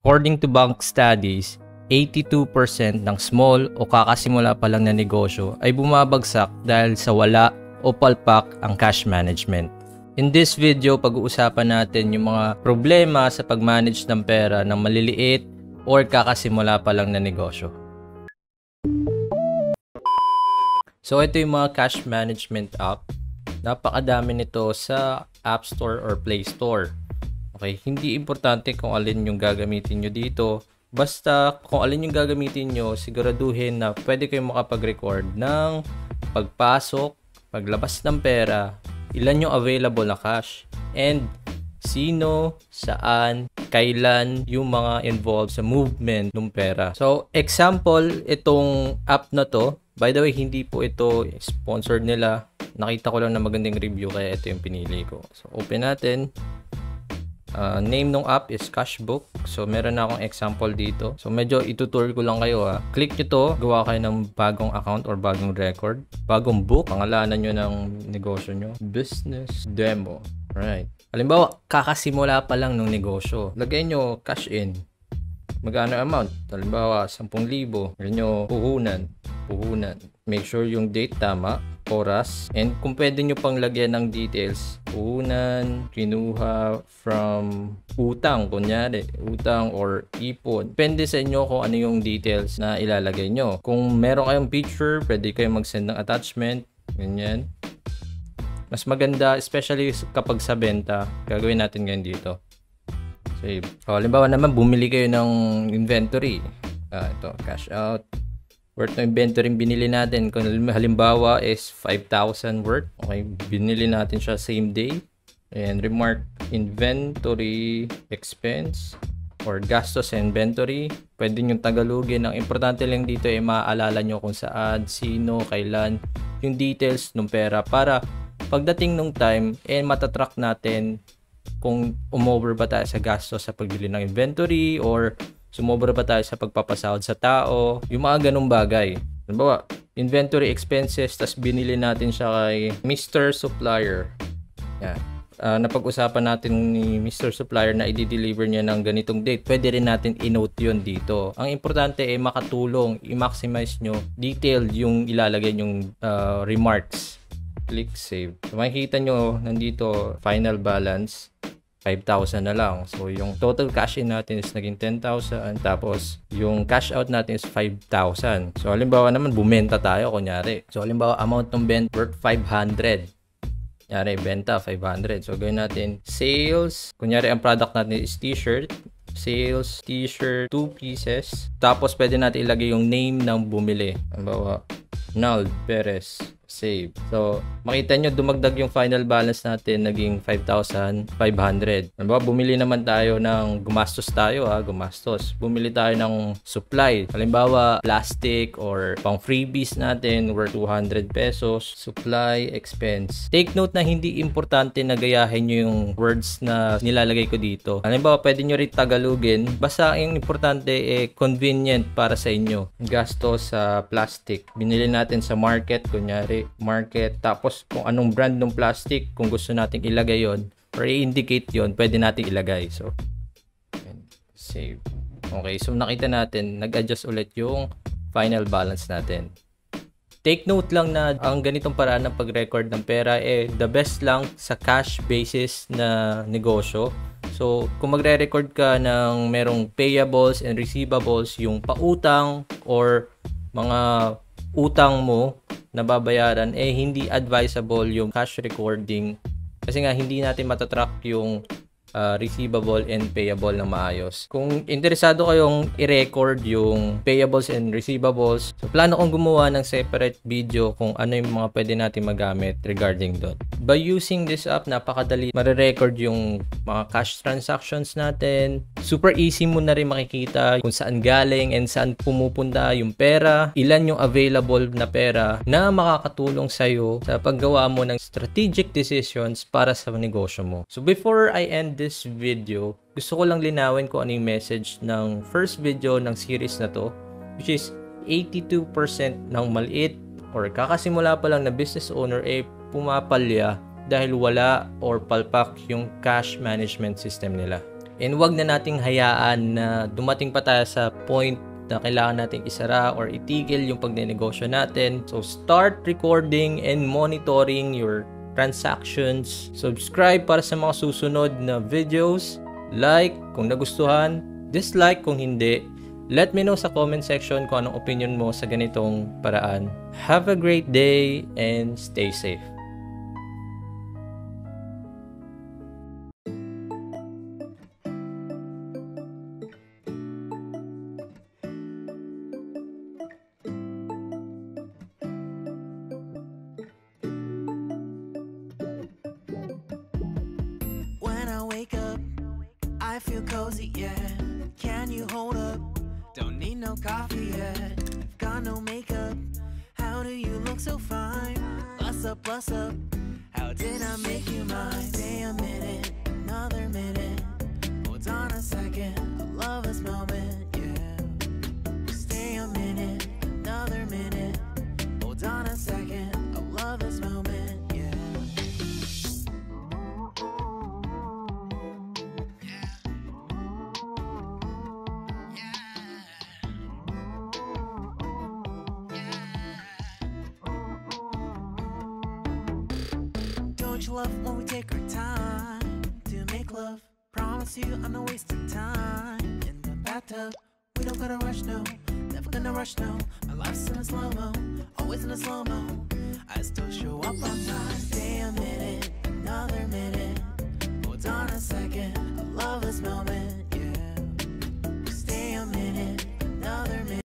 According to bank studies, 82% ng small o kakasimula pa lang na negosyo ay bumabagsak dahil sa wala o palpak ang cash management. In this video, pag-uusapan natin yung mga problema sa pag-manage ng pera ng maliliit or kakasimula pa lang na negosyo. So ito yung mga cash management app. Napakadami nito sa App Store or Play Store. Okay, hindi importante kung alin yung gagamitin nyo dito. Basta kung alin yung gagamitin nyo, siguraduhin na pwede kayong makapag-record ng pagpasok, paglabas ng pera, ilan yung available na cash, and sino, saan, kailan yung mga involved sa movement ng pera. So, example, itong app na to, by the way, hindi po ito sponsored nila. Nakita ko lang na magandang review kaya ito yung pinili ko. So, open natin. Name ng app is Cashbook. So, meron na akong example dito. So, medyo itutur ko lang kayo ha. Click nyo to, gawa kayo ng bagong account or bagong record. Bagong book, pangalanan nyo ng negosyo nyo. Business Demo. Right. Halimbawa, kakasimula pa lang ng negosyo. Lagay nyo cash in. Magkano amount? Halimbawa, 10,000. Lagay nyo puhunan. Make sure yung date tama, oras, and kung pwede nyo pang lagyan ng details, puhunan, kinuha from utang, kunyari, utang or ipon. Depende sa inyo kung ano yung details na ilalagay nyo. Kung meron kayong picture, pwede kayong mag-send ng attachment, ganyan. Mas maganda, especially kapag sa benta, gagawin natin ngayon dito. Save. Halimbawa naman, bumili kayo ng inventory. Ito, cash out. Worth ng inventory binili natin. Kung halimbawa is 5,000 worth. Okay, binili natin siya same day. And remark inventory expense or gastos sa inventory. Pwede nyo tagalogin. Ang importante lang dito ay maaalala nyo kung saan, sino, kailan, yung details ng pera para pagdating nung time, matatrack natin kung umover ba tayo sa gastos sa pagbili ng inventory or sumobra ba tayo sa pagpapasahod sa tao, yung mga ganung bagay. Halimbawa, inventory expenses, tas binili natin siya kay Mr. Supplier. Yan. Napag-usapan natin ni Mr. Supplier na i-deliver niya ng ganitong date. Pwede rin natin i-note yun dito. Ang importante ay makatulong, i-maximize nyo detailed yung ilalagay yung remarks. Click save. So, makikita nyo nandito final balance 5,000 na lang. So, yung total cash in natin is naging 10,000. Tapos, yung cash out natin is 5,000. So, halimbawa naman, bumenta tayo, kunyari. So, halimbawa, amount ng benta worth 500. Kunyari, benta, 500. So, gawin natin sales. Kunyari, ang product natin is t-shirt. Sales, t-shirt, 2 pieces. Tapos, pwede natin ilagay yung name ng bumili. Halimbawa, Nald Perez. Save. So, makita nyo, dumagdag yung final balance natin, naging 5,500. Halimbawa, bumili naman tayo ng, gumastos. Bumili tayo ng supply. Halimbawa, plastic or pang freebies natin worth 200 pesos. Supply expense. Take note na hindi importante na gayahin nyo yung words na nilalagay ko dito. Halimbawa, pwede nyo rin tagalogin. Basta yung importante convenient para sa inyo. Gastos sa plastic. Binili natin sa market, kunyari, market, tapos kung anong brand ng plastic, kung gusto nating ilagay yon or i-indicate yon, pwede nating ilagay. So, save. Okay, so nakita natin, nag-adjust ulit yung final balance natin. Take note lang na ang ganitong paraan ng pag-record ng pera the best lang sa cash basis na negosyo. So, kung magre-record ka ng merong payables and receivables, yung pautang or mga utang mo na babayaran, hindi advisable yung cash recording kasi nga hindi natin matatrack yung receivable and payable ng maayos. Kung interesado kayong i-record yung payables and receivables, so plano kong gumawa ng separate video kung ano yung mga pwede natin magamit regarding dot. By using this app, napakadali marirecord yung mga cash transactions natin. Super easy mo na rin makikita kung saan galing and saan pumupunta yung pera, ilan yung available na pera na makakatulong sa'yo sa paggawa mo ng strategic decisions para sa negosyo mo. So before I end this video, gusto ko lang linawin kung ano yung message ng first video ng series na to, which is 82% ng maliit or kakasimula pa lang na business owner pumapalya dahil wala or palpak yung cash management system nila. And wag na nating hayaan na dumating pa tayo sa point na kailangan nating isara or itigil yung pagnenegosyo natin. So start recording and monitoring your transactions. Subscribe para sa mga susunod na videos. Like kung nagustuhan, dislike kung hindi. Let me know sa comment section kung anong opinion mo sa ganitong paraan. Have a great day and stay safe. When I wake up, I feel cozy, yeah. Can you hold up? Don't need no coffee yet. Got no makeup. How do you look so fine? Bust up, bust up. How did I make you mine? Stay a minute, another minute. Hold on a second, I love this moment, yeah. Stay a minute, another minute. Hold on a second, I love this moment, yeah. Don't you love when we take our time to make love? Promise you I'm not wasting time in the bathtub. We don't gotta rush, no. Never gonna rush, no. My life's in a slow-mo, always in a slow-mo.